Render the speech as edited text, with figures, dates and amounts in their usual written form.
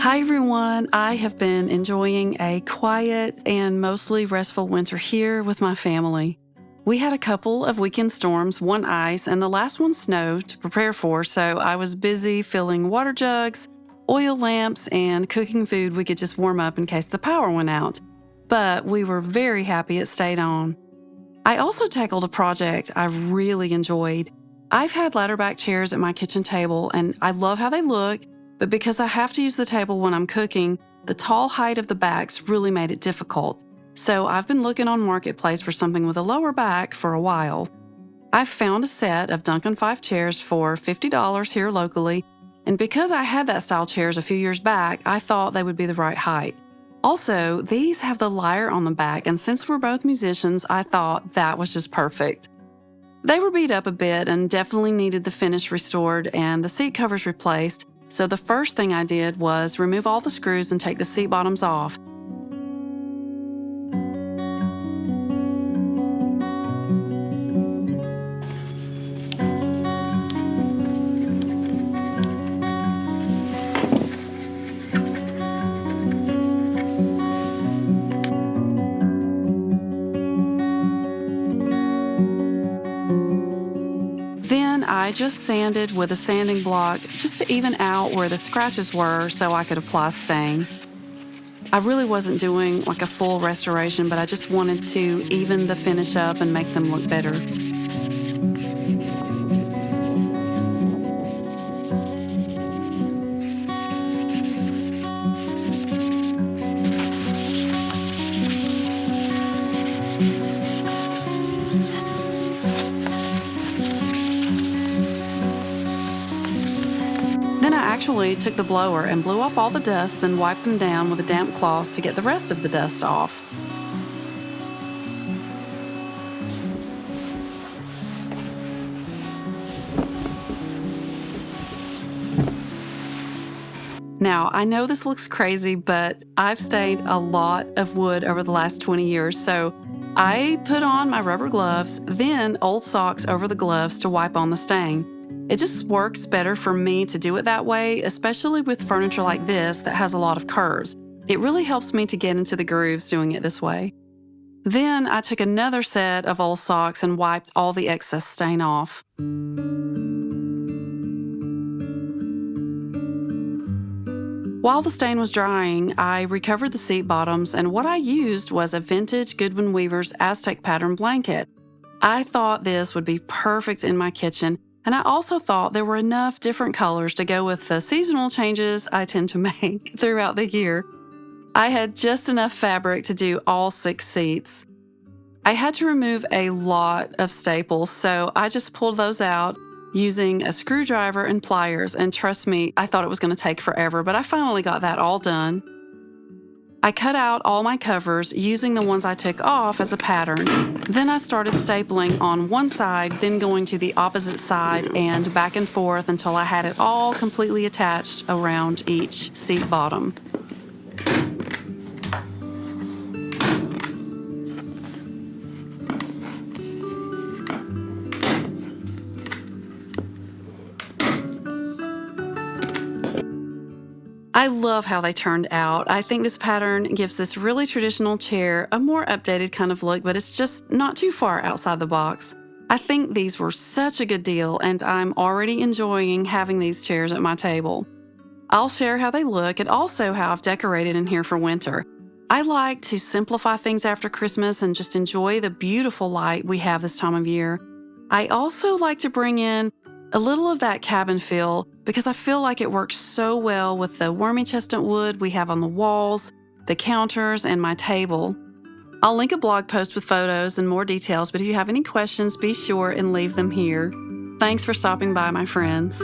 Hi everyone, I have been enjoying a quiet and mostly restful winter here with my family. We had a couple of weekend storms, one ice, and the last one snow to prepare for, so I was busy filling water jugs, oil lamps, and cooking food we could just warm up in case the power went out. But we were very happy it stayed on. I also tackled a project I really enjoyed. I've had ladderback chairs at my kitchen table, and I love how they look, but because I have to use the table when I'm cooking, the tall height of the backs really made it difficult. So I've been looking on Marketplace for something with a lower back for a while. I've found a set of Duncan 5 chairs for $50 here locally, and because I had that style chairs a few years back, I thought they would be the right height. Also, these have the lyre on the back, and since we're both musicians, I thought that was just perfect. They were beat up a bit and definitely needed the finish restored and the seat covers replaced, so the first thing I did was remove all the screws and take the seat bottoms off. Then I just sanded with a sanding block just to even out where the scratches were so I could apply stain. I really wasn't doing like a full restoration, but I just wanted to even the finish up and make them look better. Then I actually took the blower and blew off all the dust, then wiped them down with a damp cloth to get the rest of the dust off. Now, I know this looks crazy, but I've stained a lot of wood over the last 20 years, so I put on my rubber gloves, then old socks over the gloves to wipe on the stain. It just works better for me to do it that way, especially with furniture like this that has a lot of curves. It really helps me to get into the grooves doing it this way. Then I took another set of old socks and wiped all the excess stain off. While the stain was drying, I recovered the seat bottoms, and what I used was a vintage Goodwin Weaver's Aztec pattern blanket. I thought this would be perfect in my kitchen, and I also thought there were enough different colors to go with the seasonal changes I tend to make throughout the year. I had just enough fabric to do all 6 seats. I had to remove a lot of staples, so I just pulled those out using a screwdriver and pliers, and trust me, I thought it was going to take forever, but I finally got that all done. I cut out all my covers using the ones I took off as a pattern. Then I started stapling on one side, then going to the opposite side and back and forth until I had it all completely attached around each seat bottom. I love how they turned out. I think this pattern gives this really traditional chair a more updated kind of look, but it's just not too far outside the box. I think these were such a good deal, and I'm already enjoying having these chairs at my table. I'll share how they look and also how I've decorated in here for winter. I like to simplify things after Christmas and just enjoy the beautiful light we have this time of year. I also like to bring in a little of that cabin feel because I feel like it works so well with the wormy chestnut wood we have on the walls, the counters, and my table. I'll link a blog post with photos and more details, but if you have any questions, be sure and leave them here. Thanks for stopping by, my friends.